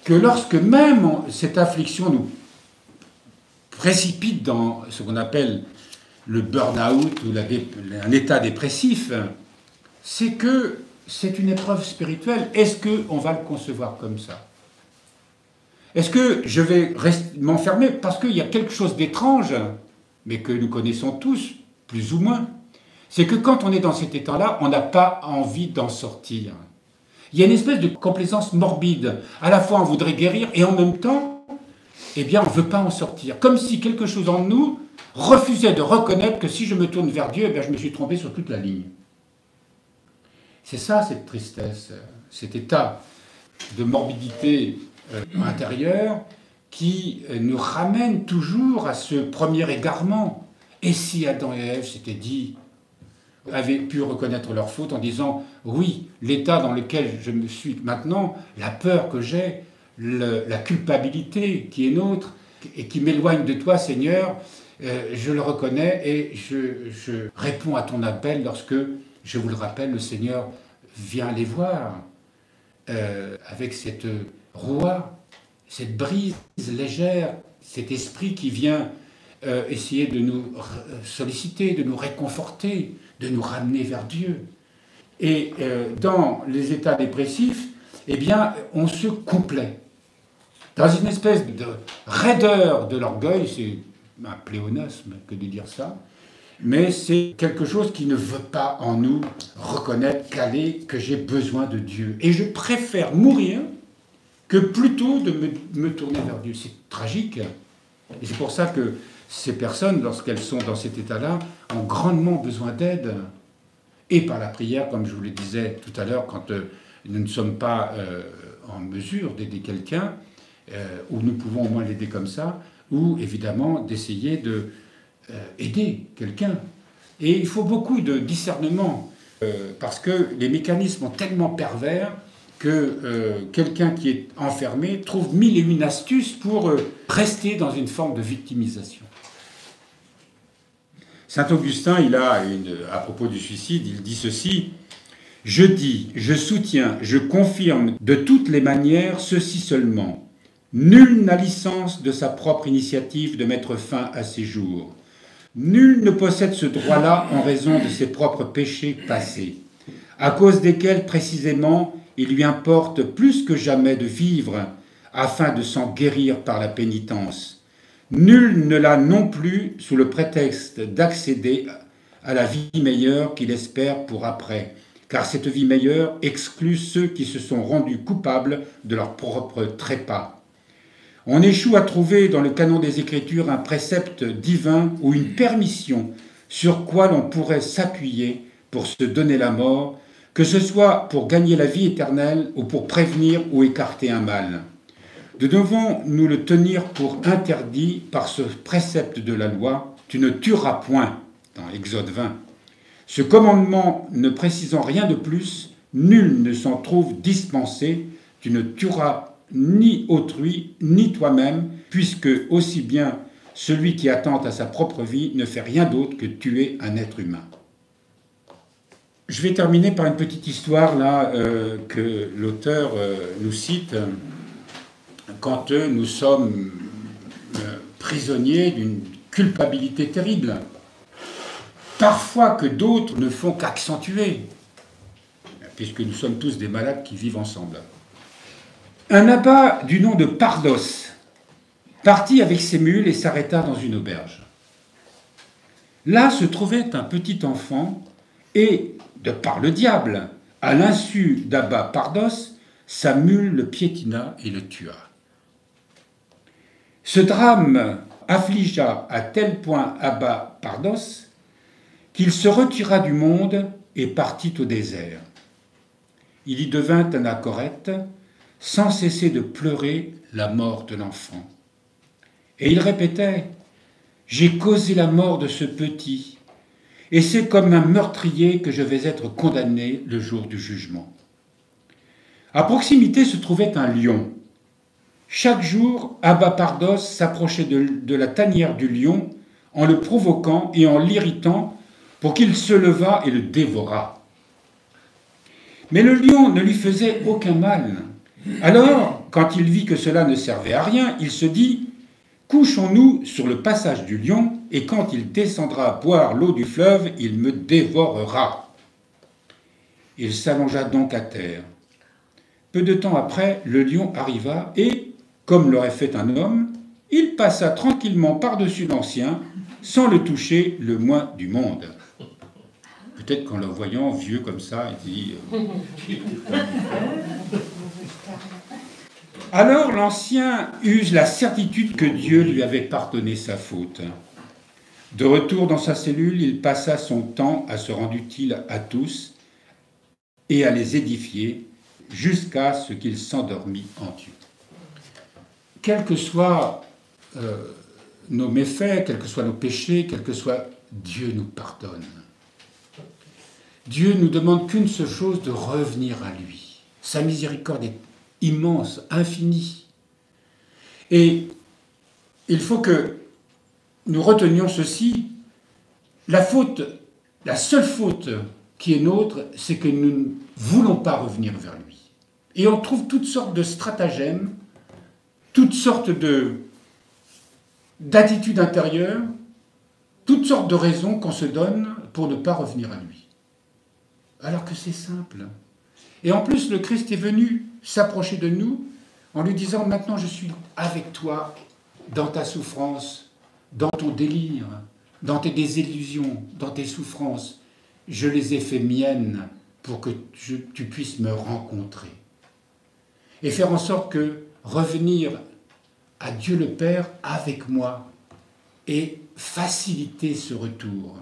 que lorsque même cette affliction nous précipite dans ce qu'on appelle le burn-out ou un état dépressif, c'est que c'est une épreuve spirituelle. Est-ce qu'on va le concevoir comme ça? Est-ce que je vais m'enfermer parce qu'il y a quelque chose d'étrange, mais que nous connaissons tous, plus ou moins? C'est que quand on est dans cet état-là, on n'a pas envie d'en sortir. Il y a une espèce de complaisance morbide. À la fois, on voudrait guérir et en même temps, eh bien, on ne veut pas en sortir. Comme si quelque chose en nous refusait de reconnaître que si je me tourne vers Dieu, eh bien, je me suis trompé sur toute la ligne. C'est ça, cette tristesse, cet état de morbidité intérieure qui nous ramène toujours à ce premier égarement. Et si Adam et Ève s'étaient dit, avaient pu reconnaître leur faute en disant « Oui, l'état dans lequel je me suis maintenant, la peur que j'ai, la culpabilité qui est nôtre et qui m'éloigne de toi, Seigneur, je le reconnais et je réponds à ton appel lorsque, je vous le rappelle, le Seigneur vient les voir avec cette roi, cette brise légère, cet esprit qui vient essayer de nous solliciter, de nous réconforter, de nous ramener vers Dieu. Et dans les états dépressifs, eh bien, on se complaît. Dans une espèce de raideur de l'orgueil, c'est un pléonasme que de dire ça, mais c'est quelque chose qui ne veut pas en nous reconnaître que j'ai besoin de Dieu. Et je préfère mourir que plutôt de me tourner vers Dieu. C'est tragique. Et c'est pour ça que ces personnes, lorsqu'elles sont dans cet état-là, ont grandement besoin d'aide. Et par la prière, comme je vous le disais tout à l'heure, quand nous ne sommes pas en mesure d'aider quelqu'un, ou nous pouvons au moins l'aider comme ça, ou évidemment d'essayer d'aider quelqu'un. Et il faut beaucoup de discernement, parce que les mécanismes sont tellement pervers que quelqu'un qui est enfermé trouve mille et une astuces pour rester dans une forme de victimisation. Saint Augustin, à propos du suicide, il dit ceci: « Je dis, je soutiens, je confirme de toutes les manières ceci seulement. Nul n'a licence de sa propre initiative de mettre fin à ses jours. Nul ne possède ce droit-là en raison de ses propres péchés passés, à cause desquels précisément il lui importe plus que jamais de vivre afin de s'en guérir par la pénitence. Nul ne l'a non plus sous le prétexte d'accéder à la vie meilleure qu'il espère pour après, car cette vie meilleure exclut ceux qui se sont rendus coupables de leur propre trépas. On échoue à trouver dans le canon des Écritures un précepte divin ou une permission sur quoi l'on pourrait s'appuyer pour se donner la mort, que ce soit pour gagner la vie éternelle ou pour prévenir ou écarter un mal. devons-nous le tenir pour interdit par ce précepte de la loi, tu ne tueras point, dans Exode 20. Ce commandement ne précisant rien de plus, nul ne s'en trouve dispensé, tu ne tueras ni autrui, ni toi-même, puisque aussi bien celui qui attente à sa propre vie ne fait rien d'autre que tuer un être humain. Je vais terminer par une petite histoire là que l'auteur nous cite quand nous sommes prisonniers d'une culpabilité terrible, parfois que d'autres ne font qu'accentuer, puisque nous sommes tous des malades qui vivent ensemble. Un abbat du nom de Pardos partit avec ses mules et s'arrêta dans une auberge. Là se trouvait un petit enfant et, de par le diable, à l'insu d'Abba Pardos, sa mule le piétina et le tua. Ce drame affligea à tel point Abba Pardos qu'il se retira du monde et partit au désert. Il y devint anachorète, sans cesser de pleurer la mort de l'enfant. Et il répétait « J'ai causé la mort de ce petit, et c'est comme un meurtrier que je vais être condamné le jour du jugement. » À proximité se trouvait un lion. Chaque jour, Abba Pardos s'approchait de la tanière du lion en le provoquant et en l'irritant pour qu'il se levât et le dévorât. Mais le lion ne lui faisait aucun mal. Alors, quand il vit que cela ne servait à rien, il se dit « Couchons-nous sur le passage du lion, et quand il descendra boire l'eau du fleuve, il me dévorera. » Il s'allongea donc à terre. Peu de temps après, le lion arriva et, comme l'aurait fait un homme, il passa tranquillement par-dessus l'ancien, sans le toucher le moins du monde. Peut-être qu'en le voyant vieux comme ça, il dit... Alors l'ancien eut la certitude que Dieu lui avait pardonné sa faute. De retour dans sa cellule, il passa son temps à se rendre utile à tous et à les édifier jusqu'à ce qu'il s'endormit en Dieu. Quels que soient nos méfaits, quels que soient nos péchés, quel que soit, Dieu nous pardonne. Dieu nous demande qu'une seule chose, de revenir à lui. Sa miséricorde est immense, infinie. Et il faut que nous retenions ceci. La seule faute qui est nôtre, c'est que nous ne voulons pas revenir vers lui. Et on trouve toutes sortes de stratagèmes, toutes sortes d'attitudes intérieures, toutes sortes de raisons qu'on se donne pour ne pas revenir à lui. Alors que c'est simple. Et en plus, le Christ est venu s'approcher de nous en lui disant « Maintenant, je suis avec toi dans ta souffrance, dans ton délire, dans tes désillusions, dans tes souffrances. Je les ai fait miennes pour que tu puisses me rencontrer. » Et faire en sorte que revenir à Dieu le Père avec moi et faciliter ce retour.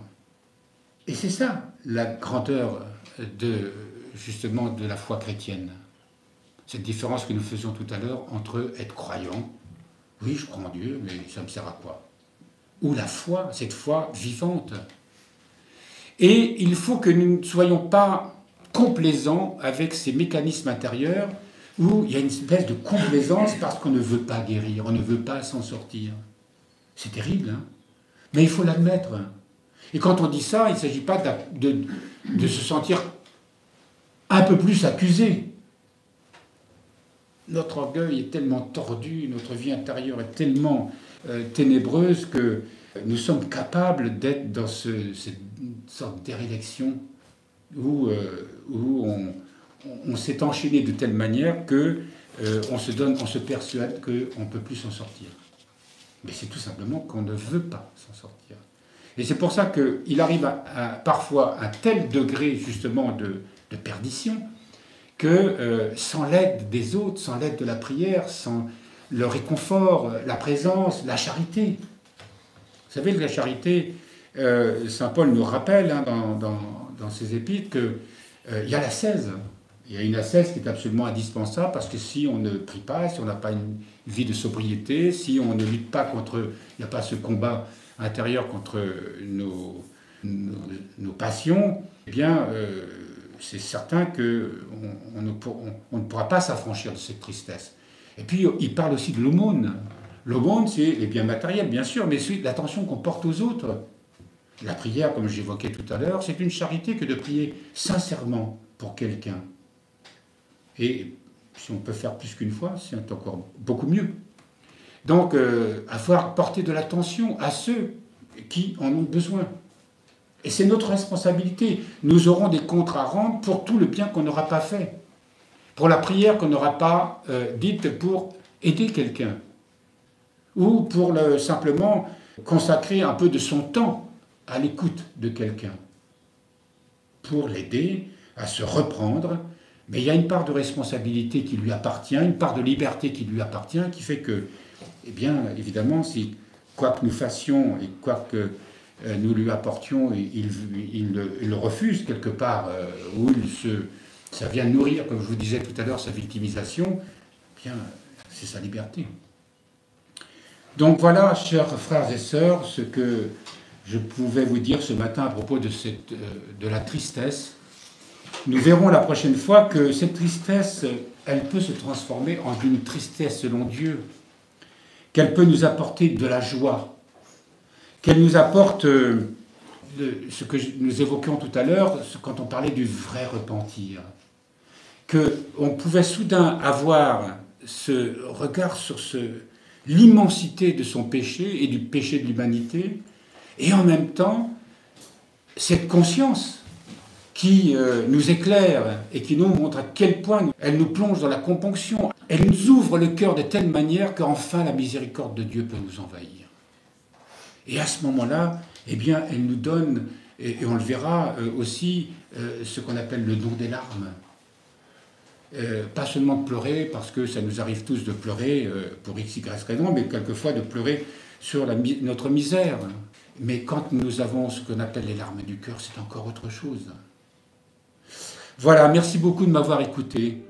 Et c'est ça la grandeur justement de la foi chrétienne. Cette différence que nous faisions tout à l'heure entre être croyant, oui je crois en Dieu, mais ça me sert à quoi? Ou la foi, cette foi vivante. Et il faut que nous ne soyons pas complaisants avec ces mécanismes intérieurs où il y a une espèce de complaisance parce qu'on ne veut pas guérir, on ne veut pas s'en sortir. C'est terrible, hein? Mais il faut l'admettre. Et quand on dit ça, il ne s'agit pas de se sentir un peu plus accusé. Notre orgueil est tellement tordu, notre vie intérieure est tellement ténébreuse que nous sommes capables d'être dans cette sorte d'érection où on s'est enchaîné de telle manière que on se persuade qu'on ne peut plus s'en sortir. Mais c'est tout simplement qu'on ne veut pas s'en sortir. Et c'est pour ça qu'il arrive parfois à un tel degré justement de perdition que sans l'aide des autres, sans l'aide de la prière, sans le réconfort, la présence, la charité. Vous savez, la charité, saint Paul nous rappelle hein, dans ses épîtres qu'il y a l'ascèse. Il y a une ascèse qui est absolument indispensable parce que si on ne prie pas, si on n'a pas une vie de sobriété, si on ne lutte pas contre, il n'y a pas ce combat intérieur contre nos passions, eh bien, c'est certain qu'on ne pourra pas s'affranchir de cette tristesse. Et puis, il parle aussi de l'aumône. L'aumône, c'est les biens matériels, bien sûr, mais c'est l'attention qu'on porte aux autres. La prière, comme j'évoquais tout à l'heure, c'est une charité que de prier sincèrement pour quelqu'un. Et si on peut faire plus qu'une fois, c'est encore beaucoup mieux. Donc, avoir porté de l'attention à ceux qui en ont besoin. Et c'est notre responsabilité. Nous aurons des comptes à rendre pour tout le bien qu'on n'aura pas fait. Pour la prière qu'on n'aura pas dite pour aider quelqu'un. Ou pour simplement consacrer un peu de son temps à l'écoute de quelqu'un. Pour l'aider à se reprendre. Mais il y a une part de responsabilité qui lui appartient, une part de liberté qui lui appartient, qui fait que, eh bien, évidemment, si quoi que nous fassions et quoi que nous lui apportions, il le refuse quelque part, ou ça vient nourrir, comme je vous disais tout à l'heure, sa victimisation, eh bien, c'est sa liberté. Donc voilà, chers frères et sœurs, ce que je pouvais vous dire ce matin à propos de la tristesse. Nous verrons la prochaine fois que cette tristesse, elle peut se transformer en une tristesse selon Dieu, qu'elle peut nous apporter de la joie, qu'elle nous apporte ce que nous évoquions tout à l'heure quand on parlait du vrai repentir, qu'on pouvait soudain avoir ce regard sur l'immensité de son péché et du péché de l'humanité, et en même temps, cette conscience qui nous éclaire et qui nous montre à quel point elle nous plonge dans la componction. Elle nous ouvre le cœur de telle manière qu'enfin la miséricorde de Dieu peut nous envahir. Et à ce moment-là, eh bien, elle nous donne, et on le verra aussi, ce qu'on appelle le don des larmes. Pas seulement de pleurer, parce que ça nous arrive tous de pleurer pour x, y raison, mais quelquefois de pleurer sur notre misère. Mais quand nous avons ce qu'on appelle les larmes du cœur, c'est encore autre chose. Voilà, merci beaucoup de m'avoir écouté.